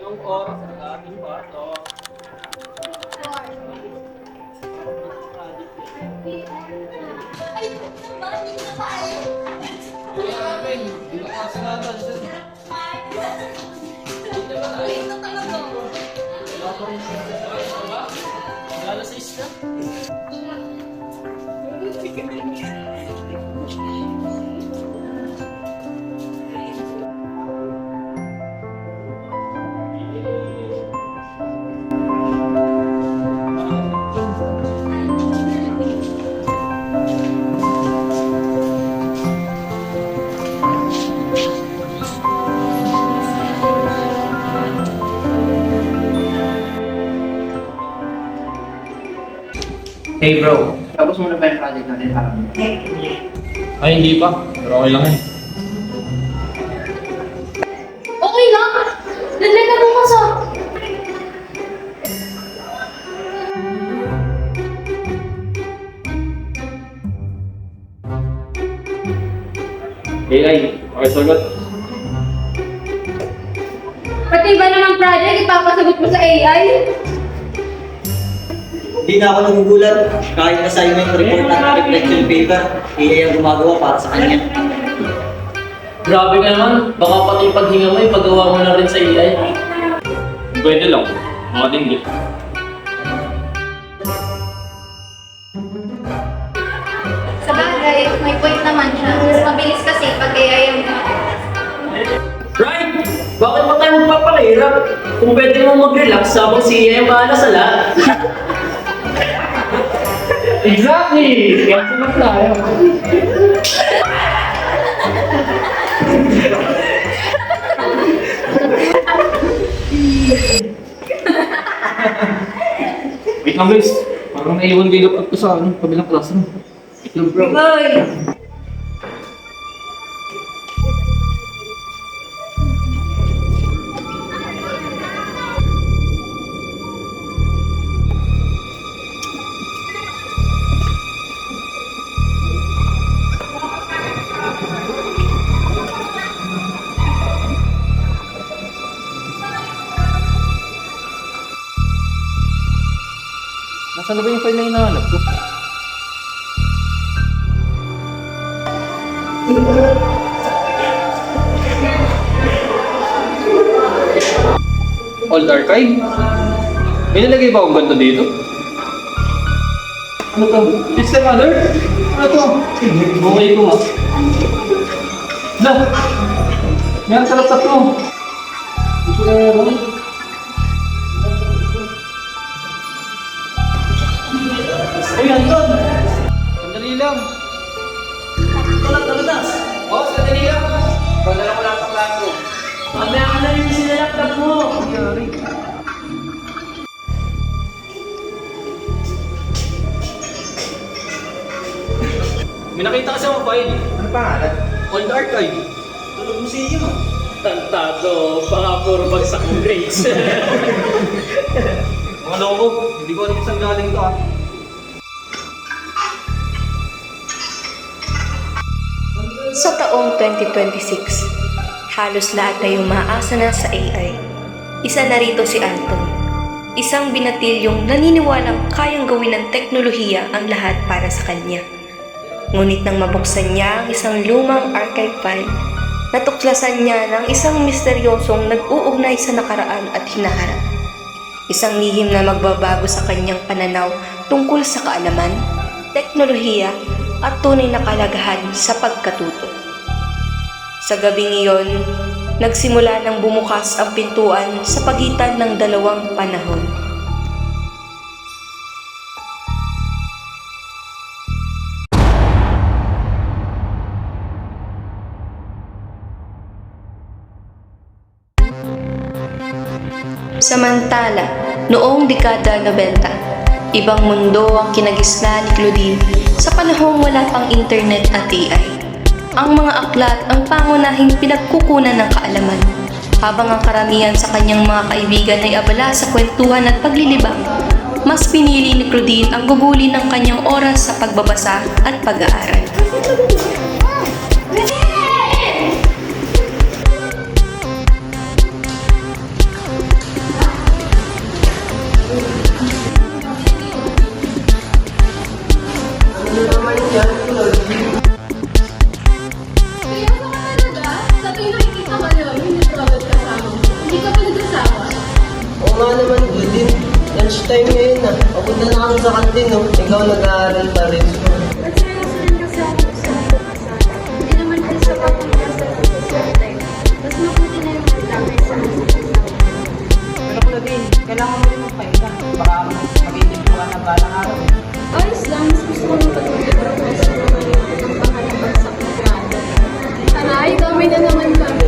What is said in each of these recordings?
Anong oras ang ating kwarto? Ay, bakit hindi na tayo? Kaya namin, hindi ka kasi naman. Late na talaga. Wala sa isla. Hey bro, tapos muna ba yung project natin para mo? Ay, hindi pa. Pero okay lang eh. Okay lang. Deadline na bukas ah. AI, okay sagot. Pati ba naman project ipapasagot mo sa AI? Hindi na ako nagugulat. Kahit assignment report at reflection paper, AI ang gumagawa para sa kanya. Grabe ka naman. Baka pati paghinga mo, ipagawa mo na rin sa AI. Pwede lang. Mga dinggit. Sa bagay, may point naman siya. Mas mabilis kasi pag AI ang Right! Bakit pa tayo magpapahirap? Kung pwede mo mag-relax habang si AI ang bahala sa lahat. Exactly! Kaya sunod tayo. Wait lang guys. Parang naiwan kayo laptop ko sa kabilang classroom. Wait lang bro. Hoy! Nasaan na ba yung file na hinahanap ko? Old archive? May nilagay ba akong ganito dito? Ano to? System alert? Ano to? Okay ko ha. Lah! Meron sa laptop ko. Ito na naman. Uy, Anton! Sandali lang. Talag-talagas! Oo, sandali lang. Padala ko lang sa classroom. Mamaya ka na rin sila laptop mo. Nangyari. May nakita kasi akong file. Ano pangalan? Old archive. Tulog museum ah. Tantado, baka puro bagsak ng grades. Mga loko, hindi ko alam kung saan galing to ah. Sa taong 2026, halos lahat ay umaasa na sa AI. Isa na rito si Anton, isang binatilyong naniniwalang kayang gawin ng teknolohiya ang lahat para sa kanya. Ngunit nang mabuksan niya ang isang lumang archive file, natuklasan niya ng isang misteryosong nag-uugnay sa nakaraan at hinaharap. Isang lihim na magbabago sa kanyang pananaw tungkol sa kaalaman, teknolohiya, at tunay na kalagahan sa pagkatuto. Sa gabing iyon, nagsimula ng bumukas ang pintuan sa pagitan ng dalawang panahon. Samantala, noong dekada 90, ibang mundo ang kinagisnan ni Claudine sa panahong wala pang internet at AI. Ang mga aklat ang pangunahing pinagkukunan ng kaalaman, habang ang karamihan sa kanyang mga kaibigan ay abala sa kwentuhan at paglilibang. Mas pinili ni Claudine ang gugulin ng kanyang oras sa pagbabasa at pag-aaral. sa kantin, no? Ikaw nag-aaral pa rin. Hindi naman din sa pagpapasa sa time. Mas mabuti na yung magdamay sa Pero ko din, kailangan mo rin magpahinga. Baka mag-iintip ko ka na balang araw. ayos lang, mas gusto ko ng pag-professor naman yung pangalabagsak na grado. Aray, dami na naman kami.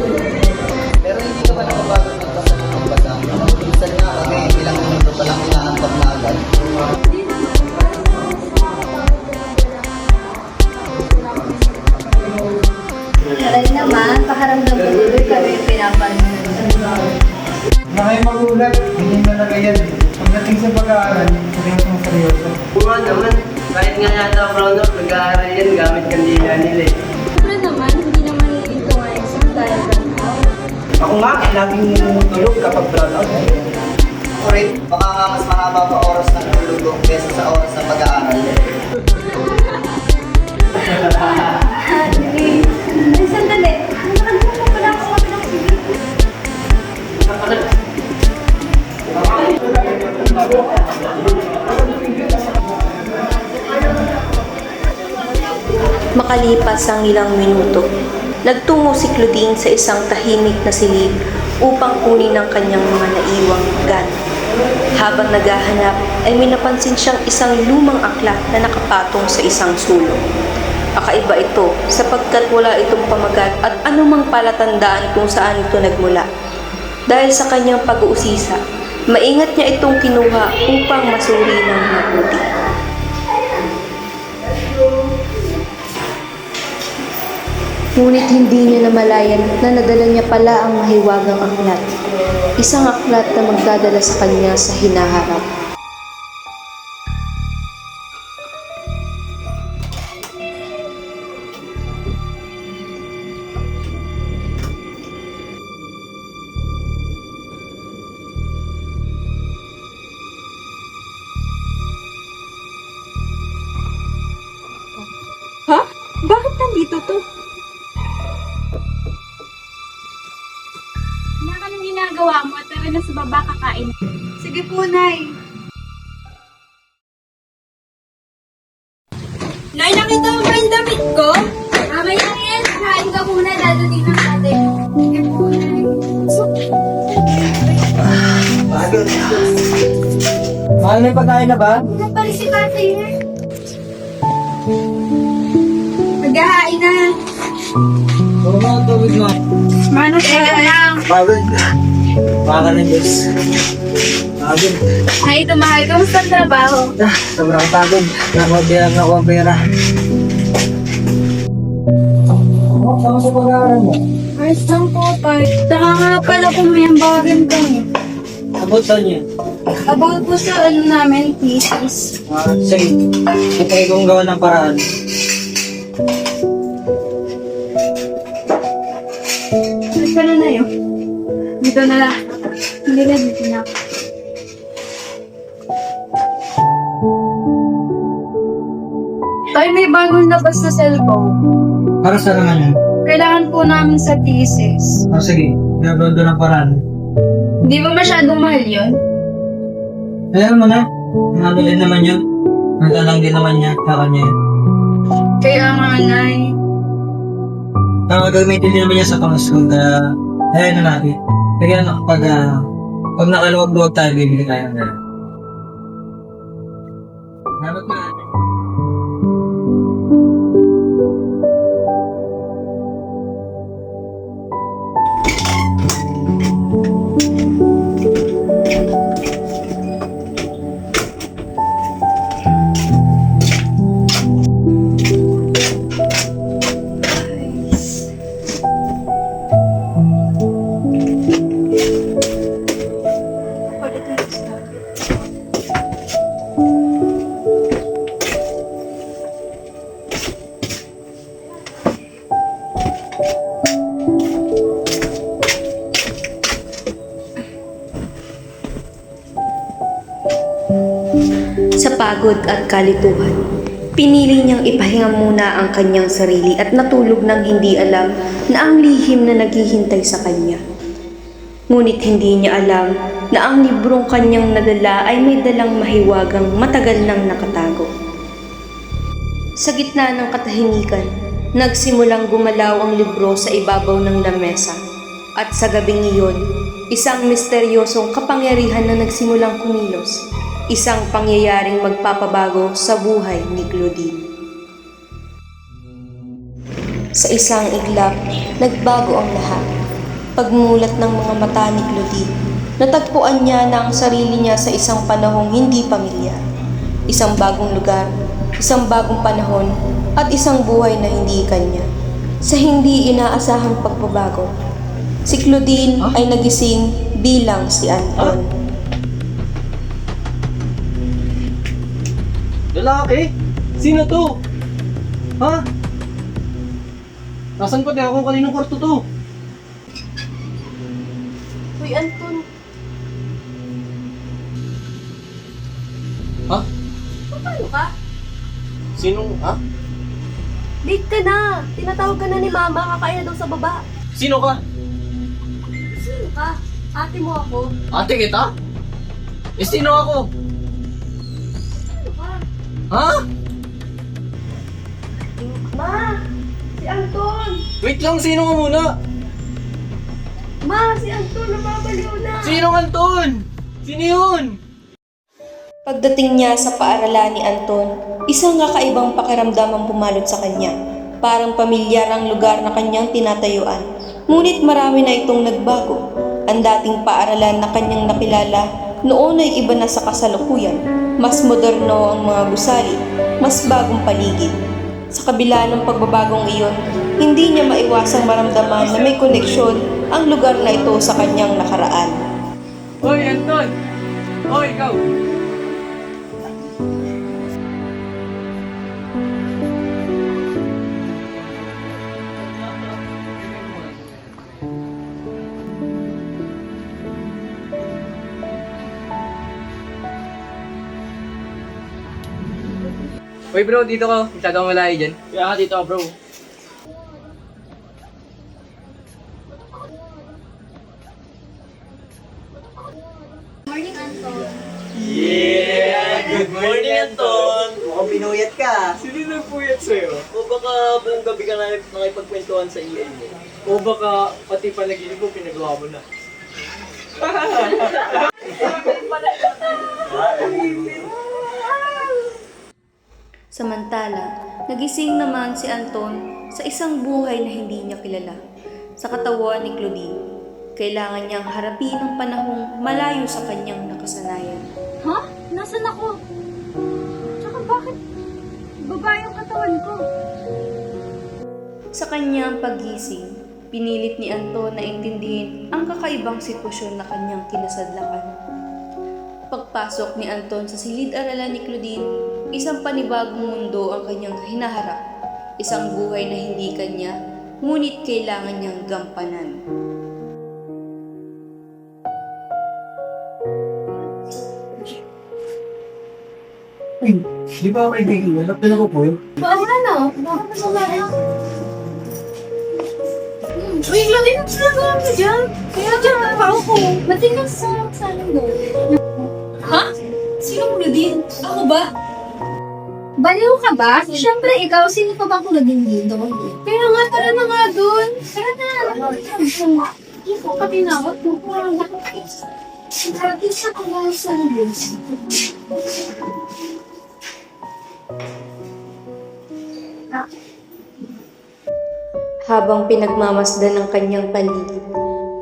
Pero hindi ka ba nakabagod magbasa ng magbasa? Minsan nga kami, ilang minuto pa lang inaantok na agad. Hindi naman, parang aray naman, pakaramdam ko dito kami pinapanood. Na kayo magulat, hindi talaga yan. Pagdating sa pag-aaral, seryosong seryoso. Oo naman, kahit nga yata brown out, nag-aaral yan gamit kandila nila eh. Siyempre naman, hindi naman ito nga exam dahil burnout. Ako nga, laging tulog kapag brown out. Ako rin, baka nga mas mahaba pa oras ng tulog kesa sa oras ng pag-aaral. Ay, sandali. Nakalimutan ko pala ako sabi ng sige. Makalipas ang ilang minuto, nagtungo si Claudine sa isang tahimik na silid upang kunin ang kanyang mga naiwang gamit. Habang naghahanap ay may napansin siyang isang lumang aklat na nakapatong sa isang sulok. Kakaiba ito sapagkat wala itong pamagat at anumang palatandaan kung saan ito nagmula. Dahil sa kanyang pag-uusisa, maingat niya itong kinuha upang masuri ng mabuti. Ngunit hindi niya namalayan na nadala niya pala ang mahiwagang aklat. Isang aklat na magdadala sa kanya sa hinaharap. Ha? Bakit nandito to? Wala ka nang ginagawa mo at tara na sa baba kakain. Sige po, Nay. Nay, nakita mo ba yung damit ko? Mamaya na yan. Kain ka muna. Dadating ng tatay mo. Sige po, Nay. Pagod. Mahal na yung pagkain na ba? Nagpali si tatay na. Maghahain na. Oo nga, tawid na. Mano, teka lang. Pagod. Baka ng Diyos. Pagod. Ay, ito mahal. Kamusta ang trabaho? Sobrang pagod. Nakabiyang ako ang pera. Saan sa pag-aaral mo? Ayos lang po, tay. Saka nga pala pumayambagan kami. Abot saan niya? About po sa ano namin, thesis. Sige. Ipagay kong gawa ng paraan. Saan ka na yun? Dito na lang. Hindi na dito na. Tay, may bagong labas na cellphone. Para sa naman yun. Kailangan po namin sa thesis. Sige. Gagawin doon ng paraan. Hindi ba masyadong mahal yun? Alam mo na. Nabili naman yun. Nagtalang din naman niya. Sa kanya yun. Kaya nga, Nay. Gagamitin din naman niya sa pang-school. Kaya, ayun na natin. Kaya pag nakaluwag-luwag tayo, bibili tayo ng gano'n. Salamat na. Sa pagod at kalituhan, pinili niyang ipahinga muna ang kanyang sarili at natulog nang hindi alam na ang lihim na naghihintay sa kanya. Ngunit hindi niya alam na ang librong kanyang nadala ay may dalang mahiwagang matagal nang nakatago. Sa gitna ng katahimikan, nagsimulang gumalaw ang libro sa ibabaw ng lamesa. At sa gabing iyon, isang misteryosong kapangyarihan na nagsimulang kumilos. Isang pangyayaring magpapabago sa buhay ni Claudine. Sa isang iglap, nagbago ang lahat. Pagmulat ng mga mata ni Claudine, natagpuan niya na ang sarili niya sa isang panahong hindi pamilyar. Isang bagong lugar, isang bagong panahon, at isang buhay na hindi kanya. Sa hindi inaasahang pagbabago, si Claudine ay nagising bilang si Anton. Lalaki? Sino to? Ha? Nasaan pa tayo kung kaninong kwarto to? Uy, Anton. Ha? Paano ka? Sinong, ha? Late ka na. Tinatawag ka na ni Mama. Kakain na daw sa baba. Sino ka? Sino ka? Ate mo ako. Ate kita? Sino ako? Sino ka? Ha? Ma! Si Anton! Wait lang, sino ka muna? Ma! Si Anton! Nababaliw na! Sinong Anton? Sino yun? Pagdating niya sa paaralan ni Anton, isang kakaibang pakiramdam ang pumalot sa kanya. Parang pamilyar ang lugar na kanyang tinatayuan. Ngunit marami na itong nagbago. Ang dating paaralan na kanyang nakilala, noon ay iba na sa kasalukuyan. Mas moderno ang mga gusali, mas bagong paligid. Sa kabila ng pagbabagong iyon, hindi niya maiwasang maramdaman na may koneksyon ang lugar na ito sa kanyang nakaraan. Hoy, Anton! Hoy, ikaw! Uy bro, dito ka. Masyado kang malayo dyan. Kaya ka dito, bro. Morning, Anton. Good morning, Anton! Mukhang pinuyat ka. Sino nagpuyat sa'yo? O baka buong gabi ka na nakipagkwentuhan sa EA mo. O baka pati panaginip mo, pinagawa mo na. Samantala, nagising naman si Anton sa isang buhay na hindi niya kilala. Sa katawan ni Claudine, kailangan niyang harapin ang panahong malayo sa kanyang nakasanayan. Ha? Nasaan ako? Tsaka bakit babae yung katawan ko? Sa kanyang paggising, pinilit ni Anton na intindihin ang kakaibang sitwasyon na kanyang kinasadlakan. Pagpasok ni Anton sa silid-aralan ni Claudine, isang panibagong mundo ang kanyang hinaharap. Isang buhay na hindi kanya, ngunit kailangan niyang gampanan. Di ba ako kaibigan? Alam na ko po yun. Wala na. Bakit masama na? Uy, Claudine, ang sinagawa mo dyan? Kaya dyan na pa ako. Matigas sa salang mo. Ha? Sinong Claudine? Ako ba? Baliw ka ba? Siyempre, ikaw. Sino pa ba Claudine dito? Pero nga, tara na nga dun. Tara na. Ikaw ka tinawag mo. Grabe sa kanya sa labas. Habang pinagmamasdan ng kanyang paligid,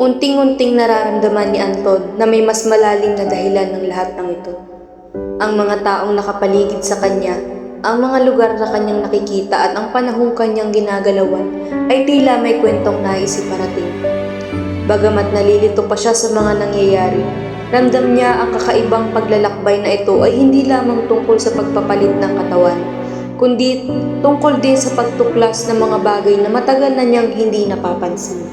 unting-unting nararamdaman ni Anton na may mas malalim na dahilan ng lahat ng ito. Ang mga taong nakapaligid sa kanya, ang mga lugar na kanyang nakikita at ang panahong kanyang ginagalawan ay tila may kwentong nais iparating. Bagamat nalilito pa siya sa mga nangyayari, ramdam niya ang kakaibang paglalakbay na ito ay hindi lamang tungkol sa pagpapalit ng katawan, kundi tungkol din sa pagtuklas ng mga bagay na matagal na niyang hindi napapansin.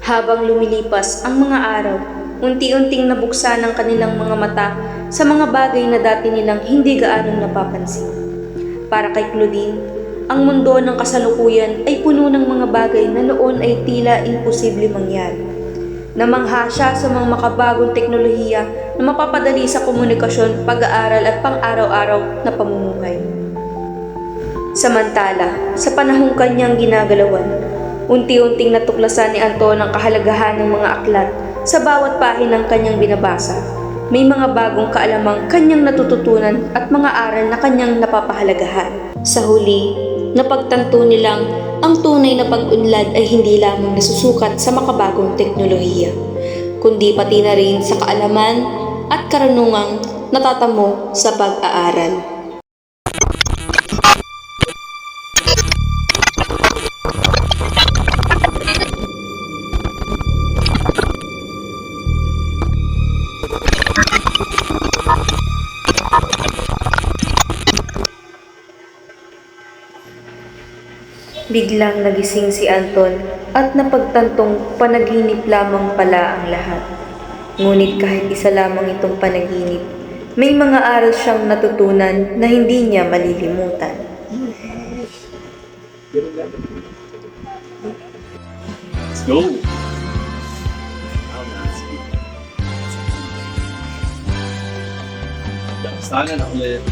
Habang lumilipas ang mga araw, unti-unting nabuksan ang kanilang mga mata sa mga bagay na dati nilang hindi gaanong napapansin. Para kay Claudine, ang mundo ng kasalukuyan ay puno ng mga bagay na noon ay tila imposible mangyari. Namangha siya sa mga makabagong teknolohiya na mapapadali sa komunikasyon, pag-aaral at pang-araw-araw na pamumuhay. Samantala, sa panahong kanyang ginagalawan, unti-unting natuklasan ni Anton ang kahalagahan ng mga aklat sa bawat pahinang kanyang binabasa. May mga bagong kaalamang kanyang natututunan at mga aral na kanyang napapahalagahan. Sa huli, napagtanto nilang ang tunay na pag-unlad ay hindi lamang nasusukat sa makabagong teknolohiya, kundi pati na rin sa kaalaman at karunungang natatamo sa pag-aaral. Biglang nagising si Anton at napagtantong panaginip lamang pala ang lahat. Ngunit kahit isa lamang itong panaginip, may mga aral siyang natutunan na hindi niya malilimutan. Let's go! Sana na ulit.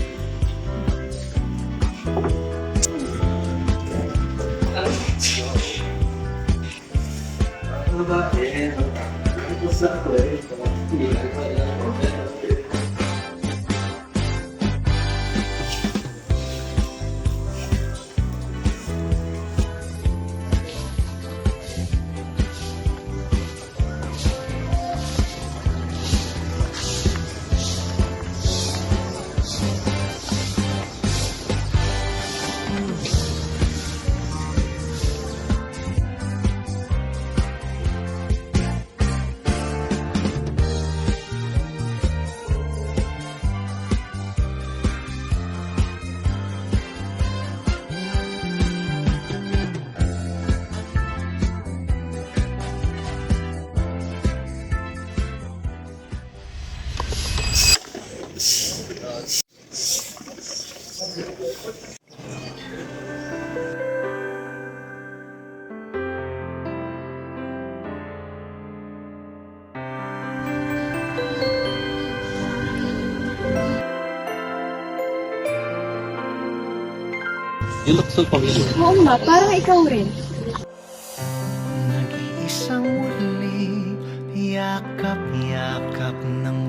You look so familiar. Oo nga, parang ikaw rin. Nag-iisang muli, yakap-yakap ng